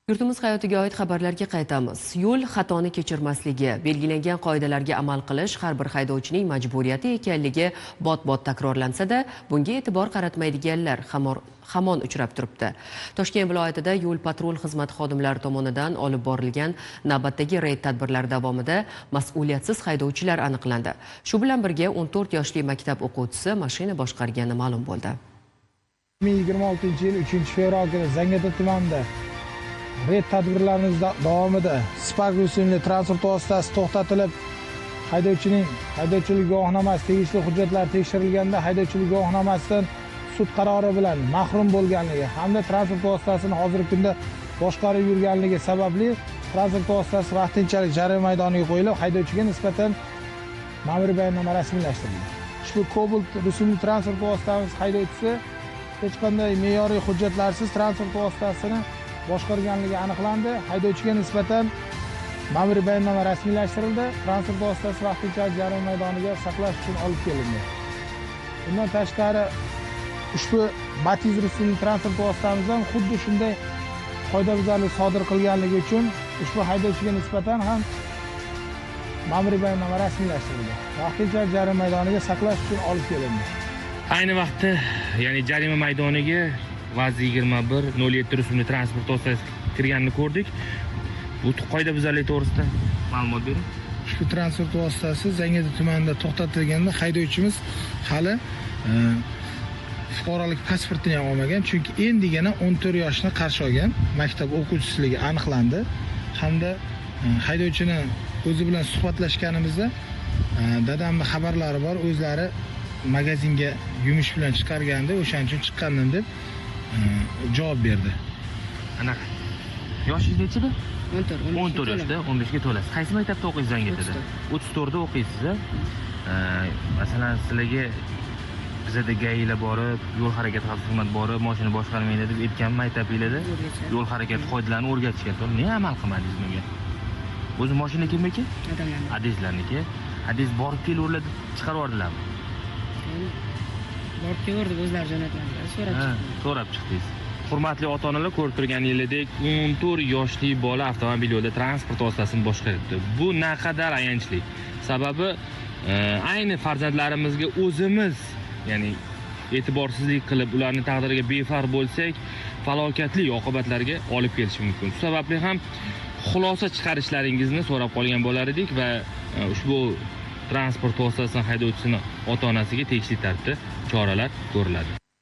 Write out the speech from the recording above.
Yurtimiz hayotiga oid xabarlarga qaytamiz. Yo'l xatoni kechirmasligi, belgilangan qoidalarga amal qilish har bir haydovchining majburiyati ekanligi bot-bot takrorlansa-da, bunga e'tibor qaratmaydiganlar hamon uchrab turibdi. Toshkent viloyatida yo'l patrul xizmati xodimlari tomonidan olib borilgan navbatdagi reyd tadbirlari davomida mas'uliyatsiz haydovchilar aniqlandi. Shu bilan birga 14 yoshli maktab o'quvchisi mashina boshqargani ma'lum bo'ldi. 2026-yil 3-fevral kuni Zangiota tumanida reyd tadbirlarimiz davomida Spark rusumli transport vositasi to'xtatilib, haydovchining haydovchilik guvohnomasi tegishli hujjatlar tekshirilganda haydovchilik guvohnomasidan sud qarori bilan mahrum bo'lganligi hamda transport vositasini hozirgi kunda boshqarib yurganligi sababli transport vositasi vaqtinchalik jarima maydoniga qo'yilib, haydovchiga nisbatan ma'muriy bayonnoma rasmiylashtirildi. Ushbu Cobalt rusumli transport vositamiz haydovchisi hech qanday me'yoriy hujjatlarsiz transport vositasini boshqarganligi aniqlandi. Haydovchiga nisbatan ma'muriy bayonnoma rasmiylashtirildi. Transport vositasi vaqtinchalik jarima maydoniga saqlash uchun olib kelindi. Bundan tashqari ushbu Matiz rusumli transport vositamizdan xuddi shunday qoidabuzarlik sodir qilganligi uchun ushbu haydovchiga nisbatan ham ma'muriy bayonnoma rasmiylashtirildi. Vaqtinchalik jarima maydoniga saqlash uchun olib kelindi. Ayni vaqtda, ya'ni jarima maydoniga Vaz 2107 rusumli transport vositasi kirganini ko'rdik. Bu qoidabuzarlik to'g'risida ma'lumot bering. Ushbu transport vositasi Zangiota tumanida to'xtatilganda haydovchimiz hali fuqarolik pasportini ham olmagan, chunki endigina 14 yoshni qarshi olgan maktab o'quvchisiligi aniqlandi. Hamda haydovchini o'zi bilan suhbatlashganimizda dadamning xabarlari bor, o'zlari magazinga yumush bilan chiqarganda, o'shaning uchun chiqqandim deb javob berdi. Anaqa. Yoshingiz nechida? 14 yoshda, 15 ga to'lasiz. Qaysi maktabda o'qiysiz Zangiotada? 34 da o'qiysiz. Masalan, sizlarga bizda gaylar borib, yo'l harakati xizmati borib, mashina boshqarmaydi deb aytgan maktabingizda yo'l harakati qoidalarini o'rgatishgan. Nega amal qilmadingiz bunga? O'zi mashina kimniki? Adamlarniki. Adizlarniki. Adiz borib kelib chiqarib yubordilarmi? Borib kelib o'zlari jo'natganlar, so'rab chiqdingiz. Hurmatli ota-onalar, ko'rib turganingizdek 14 yoshli bola avtomobil yo'lida transport vositasini boshqaribdi. Bu naqadar ayanchli. Sababi ayni farzandlarimizga o'zimiz, ya'ni e'tiborsizlik qilib ularning taqdiriga befarq bo'lsak, falokatli oqibatlarga olib kelishi mumkin. Shu sababli ham xulosa chiqarishlaringizni so'rab qolgan bo'lar edik va ushbu transport vositasining haydovchisini ota-onasiga tegishli tartibda choralar ko'riladi.